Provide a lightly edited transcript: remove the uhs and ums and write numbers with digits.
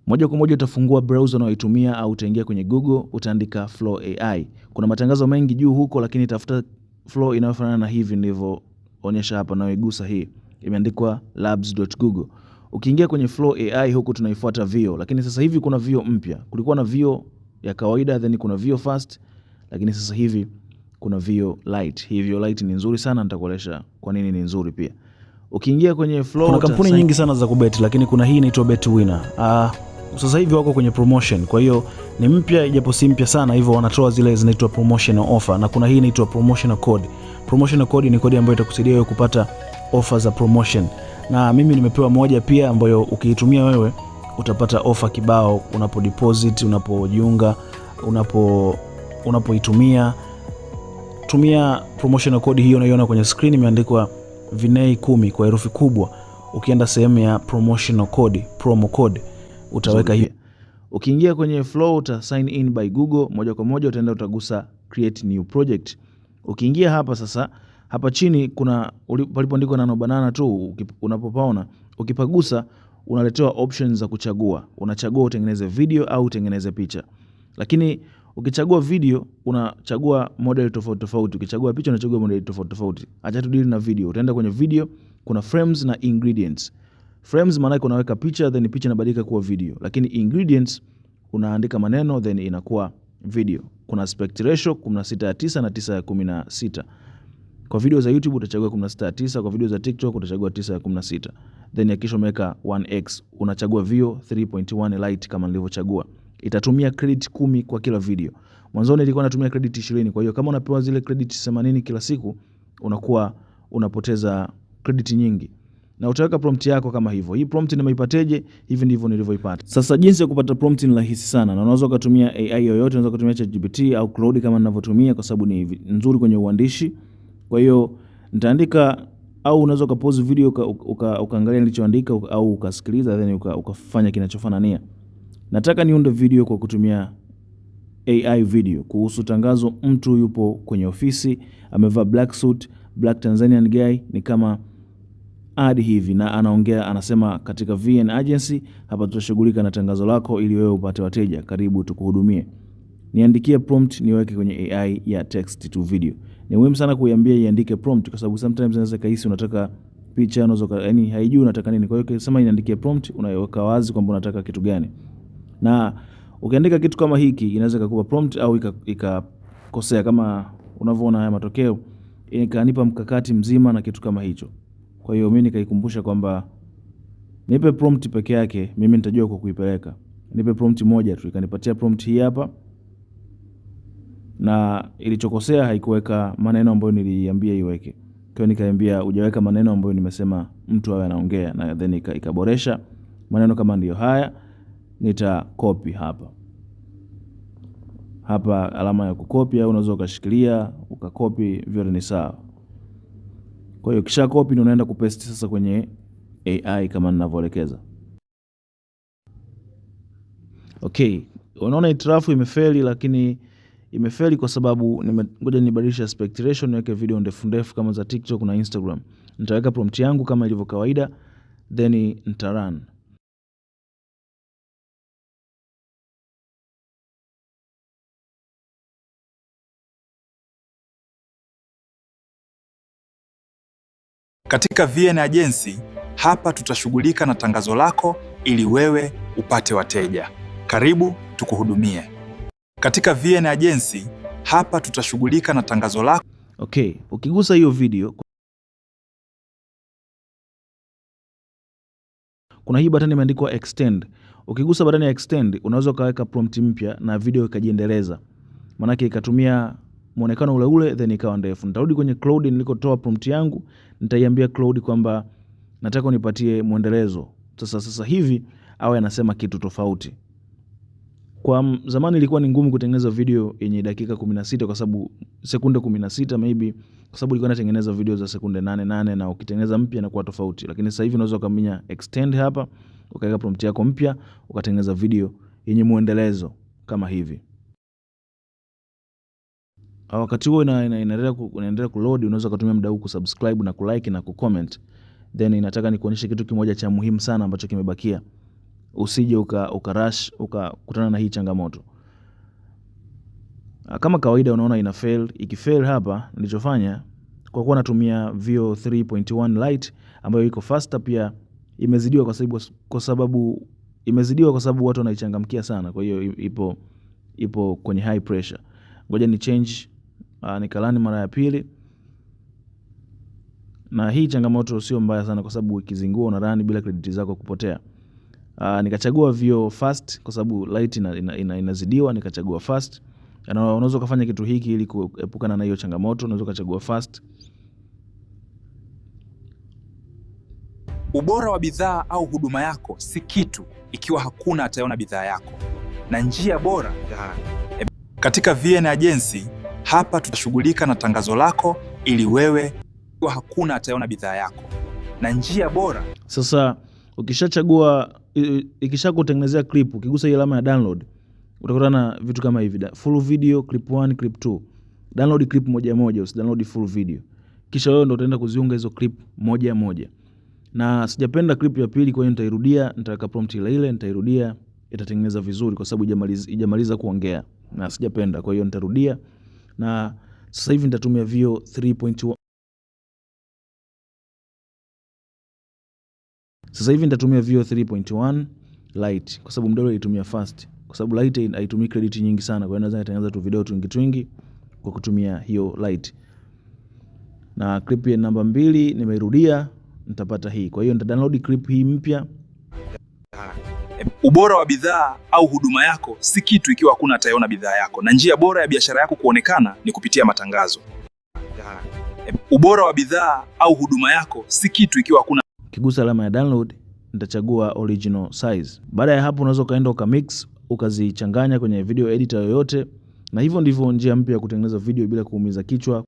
Moja kwa moja utafungua browser unayoitumia au utaingia kwenye Google, utaandika Flow AI. Kuna matangazo mengi juu huko, lakini tafuta Flow inayofanana na hivi nilivyoonyesha hapa, na uigusa hii. Imeandikwa labs.google. Ukiingia kwenye Flow AI huku tunaifuata Veo, lakini sasa hivi kuna Veo mpya. Kulikuwa na Veo ya kawaida, then kuna Veo Fast, lakini sasa hivi kuna Veo Lite. Hii Veo Lite ni nzuri sana, nitakueleza kwa nini ni nzuri pia. Ukiingia kwenye Flow, kuna kampuni nyingi sana za kubeti, lakini kuna hii inaitwa BetWinner. Sasa hivi wako kwenye promotion, kwa hiyo ni mpya ijapo si mpya sana, hivyo wanatoa zile zinaitwa promotional offer, na kuna hii inaitwa promotional code. Promotional code ni kodi ambayo itakusaidia wewe kupata offer za promotion, na mimi nimepewa moja pia ambayo ukiitumia wewe utapata offer kibao unapo deposit, unapojiunga, unapoitumia. Tumia promotional code hiyo unaiona kwenye screen imeandikwa Vinei 10 kwa herufi kubwa. Ukienda sehemu ya promotional code, promo code, utaweka hiyo. Ukiingia kwenye Flow uta sign in by Google, moja kwa moja utaenda utagusa create new project. Ukiingia hapa sasa, hapa chini kuna palipoandikwa Nano Banana tu, unapopaona ukipagusa unaletewa options za kuchagua. Unachagua utengeneze video au utengeneze picha. Lakini ukichagua video unachagua model tofauti tofauti, ukichagua picha unachagua model tofauti tofauti. Acha tudili na video. Utaenda kwenye video, kuna frames na ingredients. Frames maana yake unaweka picha then picha inabadilika kuwa video, lakini ingredients unaandika maneno then inakuwa video. Kuna aspect ratio 16:9 na 9:16. Kwa video za YouTube utachagua 16:9, kwa video za TikTok utachagua 9:16. Then hakikisha umeweka 1x, unachagua Veo 3.1 Lite kama nilivyochagua. Itatumia credit 10 kwa kila video. Mwanzoni ilikuwa natumia credit 20, kwa hiyo kama unapewa zile credit 80 kila siku unakuwa unapoteza credit nyingi. Na utaweka prompt yako kama hivyo. Hii prompt nimeipateje? Hivi ndivyo nilivyoipata. Sasa jinsi ya kupata prompt ni rahisi sana, na unaweza kutumia AI yoyote, unaweza kutumia ChatGPT au Claude kama ninavyotumia, kwa sababu ni nzuri kwenye uandishi. Kwa hiyo nitaandika, au unaweza ukapause video ukaangalia nilichoandika au ukasikiliza then ukafanya kinachofanania. Nataka niunde video kwa kutumia AI video kuhusu tangazo. Mtu yupo kwenye ofisi, amevaa black suit, black Tanzanian guy, ni kama ad hivi, na anaongea, anasema katika VN Agency hapa tutashughulika na tangazo lako ili wewe upate wateja, karibu tukuhudumie. Niandikie prompt niweke kwenye AI ya text to video. Ni muhimu sana kuiambia iandike prompt, kwa sababu sometimes inaweza kaisi unataka picha, unaweza yani haijui unataka nini. Kwa hiyo sema niandikie prompt, unaweka wazi kwamba unataka kitu gani. Na ukiandika kitu kama hiki inaweza kukupa prompt au ikakosea, kama unavyoona haya matokeo, ikanipa mkakati mzima na kitu kama hicho. Kwa hiyo mimi nikaikumbusha kwamba nipe prompt peke yake, mimi nitajua kwa kuipeleka. Nipe prompt moja tu, ikanipatia prompt hii hapa. Na ilichokosea haikuweka maneno ambayo niliambia iweke. Kwa hiyo nikaambia hujaweka maneno ambayo nimesema mtu awe anaongea, na then ikaboresha maneno kama ndio haya. Nita copy hapa. Hapa alama ya kukopi, au unaweza ukashikilia ukakopi, vyote ni sawa. Kwa hiyo kisha copy ndio unaenda kupaste sasa kwenye AI kama ninavyoelekeza. Okay, unaona itrafu imefeli, lakini imefeli kwa sababu ngoja nibadilishe aspect ratio niweke video ndefu kama za TikTok na Instagram. Nitaweka prompt yangu kama ilivyo kawaida then nitarun. Katika VN Agency hapa tutashughulika na tangazo lako ili wewe upate wateja. Karibu tukuhudumie. Katika VN Agency hapa tutashughulika na tangazo lako. Okay, ukigusa hiyo video kuna hii button imeandikwa extend. Ukigusa button ya extend unaweza ukaweka prompt mpya na video ikajiendeleza. Maana yake ikatumia muonekano ule ule then ikawa ndefu. Nitarudi kwenye Claude nilikotoa prompt yangu, nitaiambia Claude kwamba nataka unipatie muendelezo. Sasa hivi awe anasema kitu tofauti. Kwa zamani ilikuwa ni ngumu kutengeneza video yenye dakika 16 kwa sababu sekunde 16 maybe, kwa sababu ilikuwa inatengeneza video za sekunde 8 na ukitengeneza mpya inakuwa tofauti. Lakini sasa hivi unaweza ukaminya extend hapa, ukaweka prompt yako mpya, ukatengeneza video yenye muendelezo kama hivi. Wakati huo inaendelea kuload, unaweza kutumia muda huu kusubscribe na kulike na kucomment. Then inataka nikuonyeshe kitu kimoja cha muhimu sana ambacho kimebakia. usije ukarush ukakutana na hii changamoto. Kama kawaida unaona ina fail. Ikifail hapa, nilichofanya kwa kuwa natumia Veo 3.1 Lite ambayo iko faster, pia imezidiwa kwa sababu watu wanaichangamkia sana, kwa hiyo ipo kwenye high pressure. Ngoja ni change nikalani mara ya pili. Na hii changamoto sio mbaya sana kwa sababu ikizingua una run bila credit zako kupotea. Nikachagua Veo fast kwa sababu Lite inazidiwa, nikachagua fast. Unaweza kufanya kitu hiki ili kuepukana na hiyo changamoto, unaweza kuchagua fast. Ubora wa bidhaa au huduma yako si kitu ikiwa hakuna atayeona bidhaa yako. Na njia bora katika VN Agency, hapa tutashughulika na tangazo lako ili wewe ikiwa hakuna atayeona bidhaa yako. Na njia bora. Sasa ukishachagua, ikishakutengenezea clip, ukigusa ile alama ya download, utakutana na vitu kama hivi: full video, clip 1, clip 2. Download clip moja moja, usidownload full video. Kisha wewe ndio utaenda kuziunga hizo clip moja moja. Na sijapenda clip ya pili, kwa hiyo nitairudia, nitaweka prompt ile, nitairudia, itatengeneza vizuri kwa sababu ijamaliza kuongea. Na sijapenda, kwa hiyo nitarudia. Na sasa hivi nitatumia Veo 3.1. Sasa hivi nitatumia Veo 3.1 Lite kwa sababu mdolo ilitumia fast. Kwa sababu Lite haitumii credit nyingi sana, kwa hiyo naweza kutengeneza tu video twingi kwa kutumia hiyo Lite. Na clip ya namba 2 nimeirudia, nitapata hii. Kwa hiyo nita download clip hii mpya. Ubora wa bidhaa au huduma yako si kitu ikiwa hakuna atayeona bidhaa yako. Na njia bora ya biashara yako kuonekana ni kupitia matangazo. Ubora wa bidhaa au huduma yako si kitu ikiwa hakuna. Kigusa alama ya download, nitachagua original size. Baada ya hapo unaweza kaenda ukamix, ukazichanganya kwenye video editor yoyote. Na hivyo ndivyo njia mpya ya kutengeneza video bila kuumiza kichwa.